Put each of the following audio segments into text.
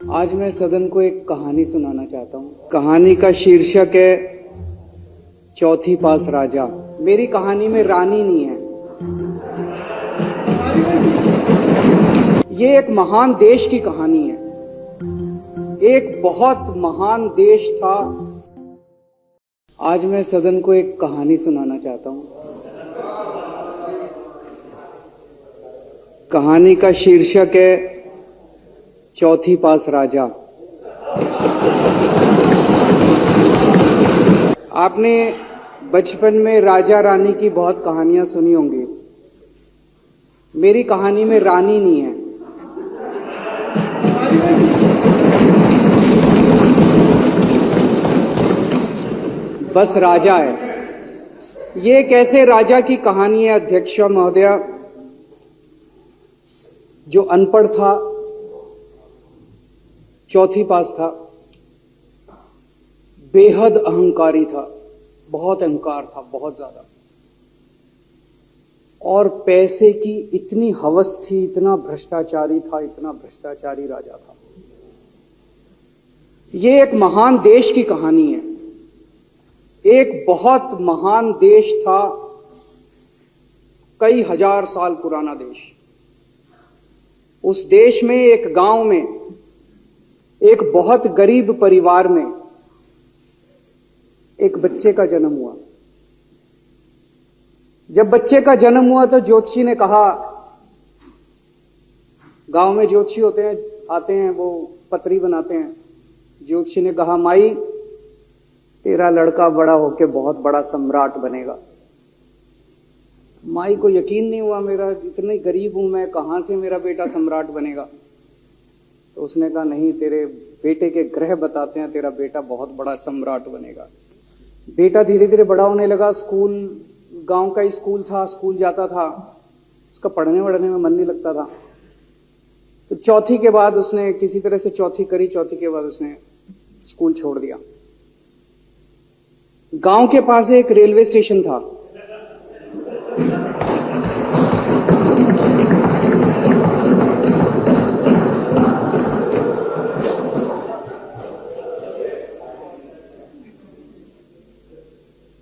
आज मैं सदन को एक कहानी सुनाना चाहता हूँ। कहानी का शीर्षक है चौथी पास राजा। मेरी कहानी में रानी नहीं है। ये एक महान देश की कहानी है। एक बहुत महान देश था। आज मैं सदन को एक कहानी सुनाना चाहता हूँ। कहानी का शीर्षक है चौथी पास राजा। आपने बचपन में राजा रानी की बहुत कहानियां सुनी होंगी। मेरी कहानी में रानी नहीं है। बस राजा है। ये कैसे राजा की कहानी है अध्यक्ष महोदया, जो अनपढ़ था, चौथी पास था, बेहद अहंकारी था, बहुत अहंकार था, बहुत ज्यादा, और पैसे की इतनी हवस थी, इतना भ्रष्टाचारी था, इतना भ्रष्टाचारी राजा था। ये एक महान देश की कहानी है। एक बहुत महान देश था, कई हजार साल पुराना देश। उस देश में एक गांव में एक बहुत गरीब परिवार में एक बच्चे का जन्म हुआ। जब बच्चे का जन्म हुआ तो ज्योतिषी ने कहा, गांव में ज्योतिषी होते हैं, आते हैं, वो पत्री बनाते हैं। ज्योतिषी ने कहा, माई तेरा लड़का बड़ा होके बहुत बड़ा सम्राट बनेगा। माई को यकीन नहीं हुआ, मेरा इतने गरीब हूं मैं, कहां से मेरा बेटा सम्राट बनेगा। तो उसने कहा, नहीं, तेरे बेटे के ग्रह बताते हैं तेरा बेटा बहुत बड़ा सम्राट बनेगा। बेटा धीरे धीरे बड़ा होने लगा। स्कूल, गांव का ही स्कूल था, स्कूल जाता था। उसका पढ़ने वढ़ने में मन नहीं लगता था। तो चौथी के बाद उसने किसी तरह से चौथी करी। चौथी के बाद उसने स्कूल छोड़ दिया। गांव के पास एक रेलवे स्टेशन था।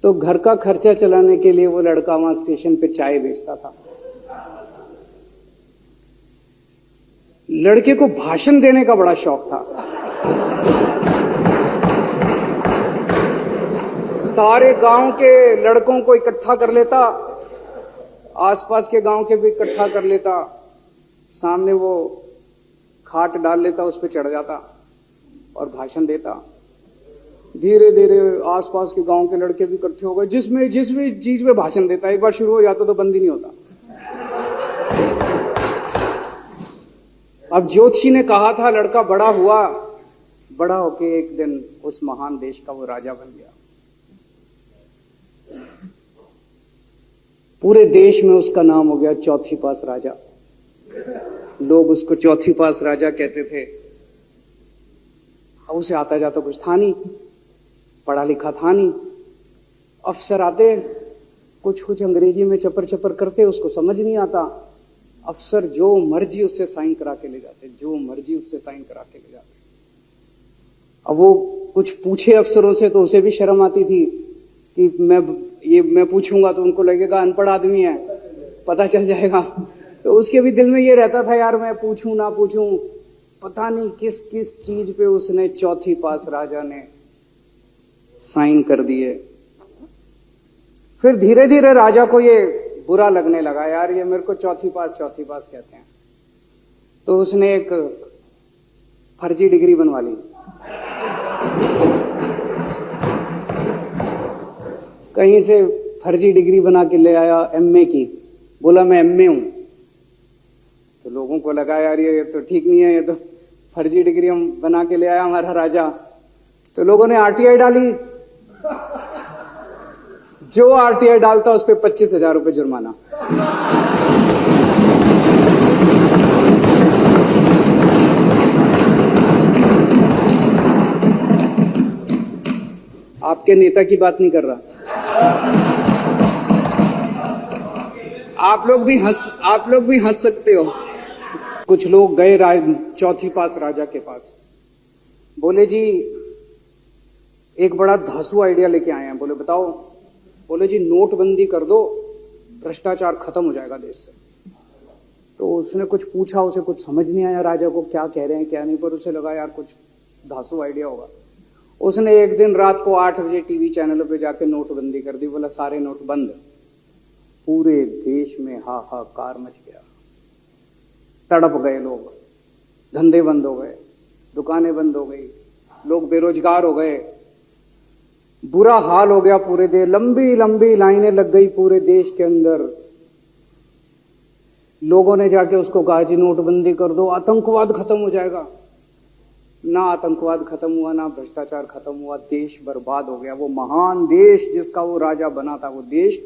तो घर का खर्चा चलाने के लिए वो लड़का वहां स्टेशन पे चाय बेचता था। लड़के को भाषण देने का बड़ा शौक था। सारे गांव के लड़कों को इकट्ठा कर लेता, आसपास के गांव के भी इकट्ठा कर लेता, सामने वो खाट डाल लेता, उस पर चढ़ जाता और भाषण देता। धीरे धीरे आसपास के गांव के लड़के भी इकट्ठे हो गए। जिस भी चीज में भाषण देता, एक बार शुरू हो जाता तो बंद ही नहीं होता। अब ज्योतिषी ने कहा था, लड़का बड़ा हुआ, बड़ा होके एक दिन उस महान देश का वो राजा बन गया। पूरे देश में उसका नाम हो गया चौथी पास राजा। लोग उसको चौथी पास राजा कहते थे। अब उसे आता जाता कुछ था नहीं, पढ़ा लिखा था नहीं। अफसर आते, कुछ अंग्रेजी में चपर चपर करते, उसको समझ नहीं आता। अफसर जो मर्जी उससे साइन करा के ले जाते, जो मर्जी उससे साइन करा के ले जाते। अब वो कुछ पूछे अफसरों से तो उसे भी शर्म आती थी कि मैं पूछूंगा तो उनको लगेगा अनपढ़ आदमी है, पता चल जाएगा। तो उसके भी दिल में ये रहता था, यार मैं पूछूं ना पूछूं। पता नहीं किस किस चीज पे उसने चौथी पास राजा ने साइन कर दिए। फिर धीरे धीरे राजा को ये बुरा लगने लगा, यार ये मेरे को चौथी पास कहते हैं। तो उसने एक फर्जी डिग्री बनवा ली। कहीं से फर्जी डिग्री बना के ले आया, एमए की। बोला मैं एमए हूं। तो लोगों को लगा, यार ये तो ठीक नहीं है, ये तो फर्जी डिग्री हम बना के ले आया हमारा राजा। तो लोगों ने आरटीआई डाली। जो आरटीआई डालता उस पर 25,000 रुपए जुर्माना। आपके नेता की बात नहीं कर रहा। आप लोग भी हंस सकते हो। कुछ लोग गए चौथी पास राजा के पास। बोले जी एक बड़ा धांसू आइडिया लेके आए हैं। बोले बताओ। बोले जी नोटबंदी कर दो, भ्रष्टाचार खत्म हो जाएगा देश से। तो उसने कुछ पूछा, उसे कुछ समझ नहीं आया राजा को क्या कह रहे हैं क्या नहीं, पर उसे लगा यार कुछ धांसू आइडिया होगा। उसने एक दिन रात को 8 बजे टीवी चैनलों पे जाके नोटबंदी कर दी। बोला सारे नोट बंद। पूरे देश में हाहाकार मच गया, तड़प गए लोग, धंधे बंद हो गए, दुकानें बंद हो गई, लोग बेरोजगार हो गए, बुरा हाल हो गया पूरे देश। लंबी लंबी लाइनें लग गई पूरे देश के अंदर। लोगों ने जाके उसको कहा जी नोटबंदी कर दो, आतंकवाद खत्म हो जाएगा। ना आतंकवाद खत्म हुआ, ना भ्रष्टाचार खत्म हुआ, देश बर्बाद हो गया। वो महान देश जिसका वो राजा बना था, वो देश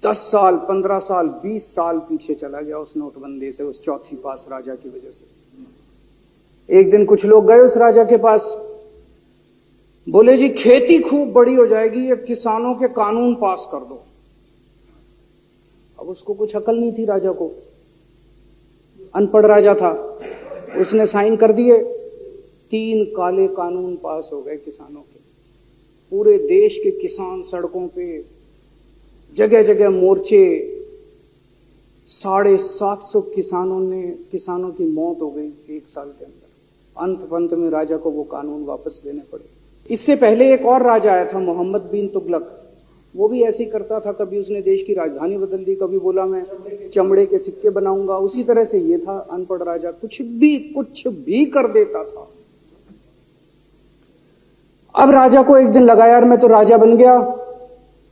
10 साल 15 साल 20 साल पीछे चला गया उस नोटबंदी से, उस चौथी पास राजा की वजह से। एक दिन कुछ लोग गए उस राजा के पास, बोले जी खेती खूब बड़ी हो जाएगी, ये किसानों के कानून पास कर दो। अब उसको कुछ अकल नहीं थी राजा को, अनपढ़ राजा था। उसने साइन कर दिए, 3 काले कानून पास हो गए किसानों के। पूरे देश के किसान सड़कों पे, जगह जगह मोर्चे, 750 किसानों की मौत हो गई 1 साल के अंदर। अंत में राजा को वो कानून वापस लेने पड़े। इससे पहले एक और राजा आया था, मोहम्मद बिन तुगलक। वो भी ऐसे ही करता था, कभी उसने देश की राजधानी बदल दी, कभी बोला मैं चमड़े के सिक्के बनाऊंगा। उसी तरह से ये था अनपढ़ राजा, कुछ भी कर देता था। अब राजा को एक दिन लगा यार मैं तो राजा बन गया,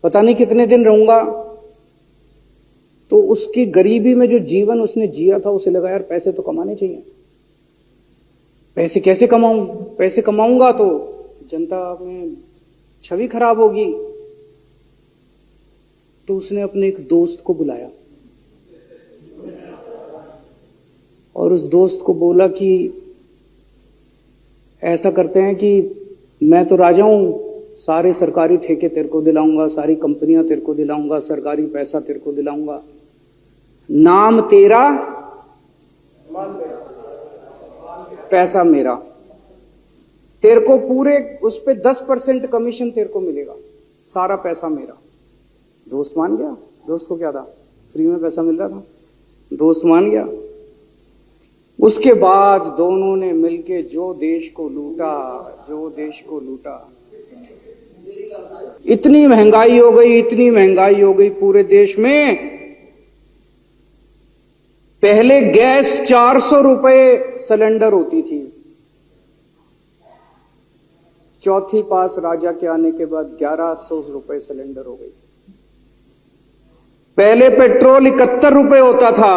पता नहीं कितने दिन रहूंगा। तो उसकी गरीबी में जो जीवन उसने जिया था, उसे लगा यार पैसे तो कमाने चाहिए। पैसे कैसे कमाऊं? पैसे कमाऊंगा तो जनता में छवि खराब होगी। तो उसने अपने एक दोस्त को बुलाया और उस दोस्त को बोला कि ऐसा करते हैं कि मैं तो राजा हूं, सारे सरकारी ठेके तेरे को दिलाऊंगा, सारी कंपनियां तेरे को दिलाऊंगा, सरकारी पैसा तेरे को दिलाऊंगा, नाम तेरा पैसा मेरा। तेरे को पूरे उस पे 10% कमीशन तेरे को मिलेगा, सारा पैसा मेरा। दोस्त मान गया। दोस्त को क्या था, फ्री में पैसा मिल रहा था, दोस्त मान गया। उसके बाद दोनों ने मिलके जो देश को लूटा। इतनी महंगाई हो गई पूरे देश में। पहले गैस 400 रुपए सिलेंडर होती थी, चौथी पास राजा के आने के बाद 1100 रुपए सिलेंडर हो गई। पहले पेट्रोल 71 रुपए होता था,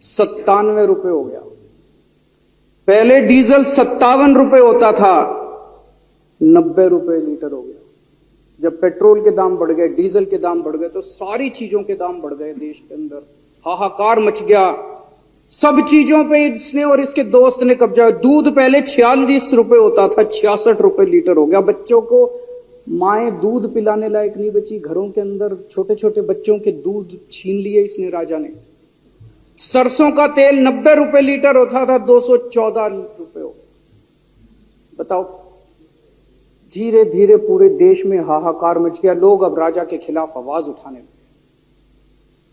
97 रुपए हो गया। पहले डीजल 57 रुपए होता था, 90 रुपए लीटर हो गया। जब पेट्रोल के दाम बढ़ गए, डीजल के दाम बढ़ गए, तो सारी चीजों के दाम बढ़ गए देश के अंदर। हाहाकार मच गया। सब चीजों पे इसने और इसके दोस्त ने कब्जा। दूध पहले 46 रुपए होता था, 66 रुपए लीटर हो गया। बच्चों को माएं दूध पिलाने लायक नहीं बची, घरों के अंदर छोटे छोटे बच्चों के दूध छीन लिए इसने राजा ने। सरसों का तेल 90 रुपए लीटर होता था, 214 रुपए हो। बताओ, धीरे धीरे पूरे देश में हाहाकार मच गया। लोग अब राजा के खिलाफ आवाज उठाने लगे,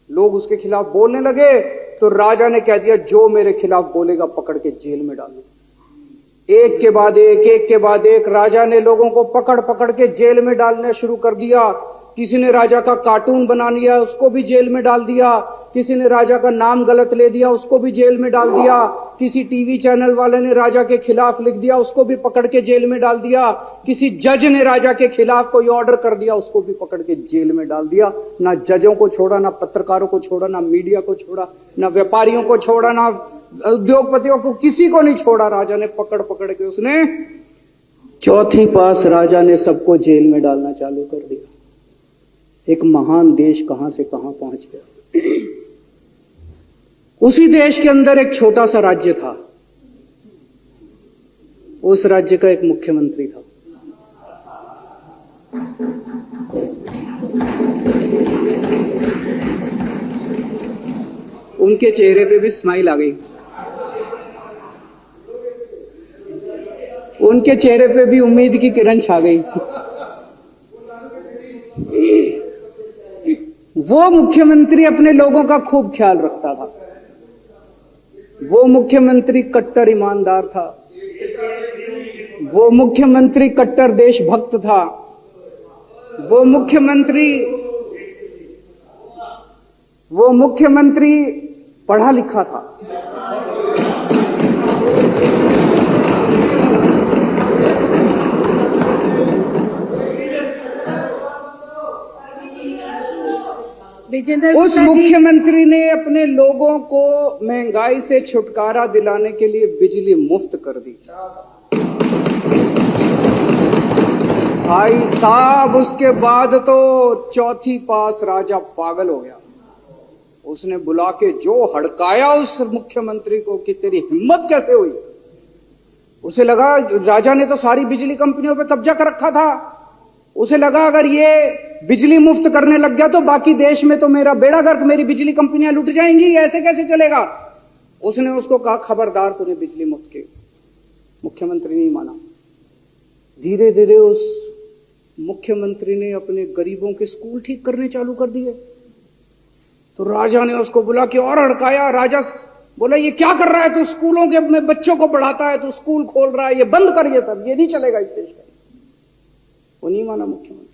लोग उसके खिलाफ बोलने लगे। तो राजा ने कह दिया जो मेरे खिलाफ बोलेगा पकड़ के जेल में डाल दो। एक के बाद एक राजा ने लोगों को पकड़ पकड़ के जेल में डालना शुरू कर दिया। किसी ने राजा का कार्टून बना लिया, उसको भी जेल में डाल दिया। किसी ने राजा का नाम गलत ले दिया, उसको भी जेल में डाल दिया। किसी टीवी चैनल वाले ने राजा के खिलाफ लिख दिया, उसको भी पकड़ के जेल में डाल दिया। किसी जज ने राजा के खिलाफ कोई ऑर्डर कर दिया, उसको भी पकड़ के जेल में डाल दिया। ना जजों को छोड़ा, ना पत्रकारों को छोड़ा, ना मीडिया को छोड़ा, ना व्यापारियों को छोड़ा, ना उद्योगपतियों को, किसी को नहीं छोड़ा। राजा ने पकड़ पकड़ के उसने चौथी पास राजा ने सबको जेल में डालना चालू कर दिया। एक महान देश कहां से कहां पहुंच गया। उसी देश के अंदर एक छोटा सा राज्य था, उस राज्य का एक मुख्यमंत्री था। उनके चेहरे पे भी स्माइल आ गई। उनके चेहरे पे भी उम्मीद की किरण छा गई। वो मुख्यमंत्री अपने लोगों का खूब ख्याल रखता था। वो मुख्यमंत्री कट्टर ईमानदार था। वो मुख्यमंत्री कट्टर देशभक्त था। वो मुख्यमंत्री पढ़ा लिखा था। उस मुख्यमंत्री ने अपने लोगों को महंगाई से छुटकारा दिलाने के लिए बिजली मुफ्त कर दी। भाई साहब, उसके बाद तो चौथी पास राजा पागल हो गया। उसने बुला के जो हड़काया उस मुख्यमंत्री को कि तेरी हिम्मत कैसे हुई। उसे लगा राजा ने तो सारी बिजली कंपनियों पे कब्जा कर रखा था। उसे लगा अगर ये बिजली मुफ्त करने लग गया तो बाकी देश में तो मेरा बेड़ा गर्क, मेरी बिजली कंपनियां लुट जाएंगी, ऐसे कैसे चलेगा। उसने उसको कहा खबरदार, तूने बिजली मुफ्त की। मुख्यमंत्री नहीं माना। धीरे धीरे उस मुख्यमंत्री ने अपने गरीबों के स्कूल ठीक करने चालू कर दिए। तो राजा ने उसको बुला के और हड़काया। राजा बोला ये क्या कर रहा है तू, स्कूलों के में बच्चों को पढ़ाता है, तू स्कूल खोल रहा है, ये बंद कर, ये सब, ये नहीं चलेगा इस देश का। वो नहीं माना मुख्यमंत्री।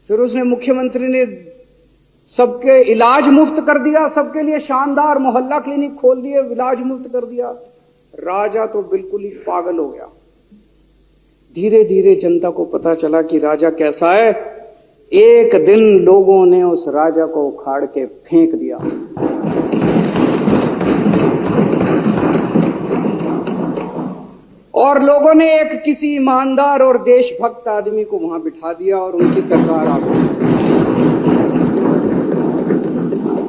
फिर उसने मुख्यमंत्री ने सबके इलाज मुफ्त कर दिया, सबके लिए शानदार मोहल्ला क्लिनिक खोल दिए, इलाज मुफ्त कर दिया। राजा तो बिल्कुल ही पागल हो गया। धीरे धीरे जनता को पता चला कि राजा कैसा है। एक दिन लोगों ने उस राजा को उखाड़ के फेंक दिया। और लोगों ने एक किसी ईमानदार और देशभक्त आदमी को वहां बिठा दिया और उनकी सरकार आ गई।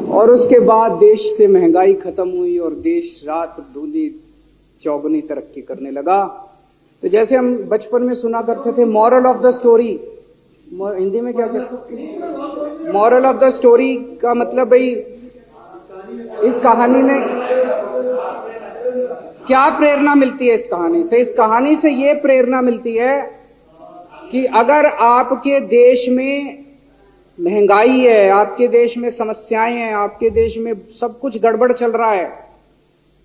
और उसके बाद देश से महंगाई खत्म हुई और देश रात दूनी चौगुनी तरक्की करने लगा। तो जैसे हम बचपन में सुना करते थे moral of the story, Hindi में क्या कहते, मॉरल ऑफ द स्टोरी का मतलब भाई इस कहानी में क्या प्रेरणा मिलती है। इस कहानी से ये प्रेरणा मिलती है कि अगर आपके देश में महंगाई है, आपके देश में समस्याएं हैं, आपके देश में सब कुछ गड़बड़ चल रहा है,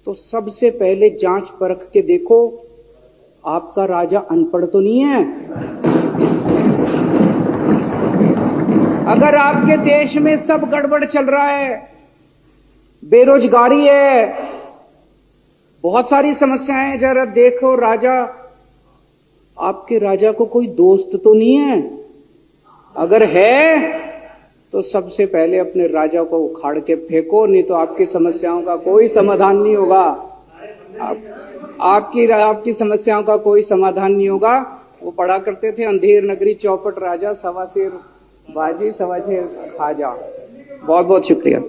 तो सबसे पहले जांच परख के देखो आपका राजा अनपढ़ तो नहीं है। अगर आपके देश में सब गड़बड़ चल रहा है, बेरोजगारी है, बहुत सारी समस्याएं हैं, जरा देखो राजा, आपके राजा को कोई दोस्त तो नहीं है। अगर है तो सबसे पहले अपने राजा को उखाड़ के फेंको, नहीं तो आपकी समस्याओं का कोई समाधान नहीं होगा। आपकी समस्याओं का कोई समाधान नहीं होगा। वो पढ़ा करते थे अंधेर नगरी चौपट राजा, सवा शेर बाजी सवा शेर खाजा। बहुत बहुत शुक्रिया।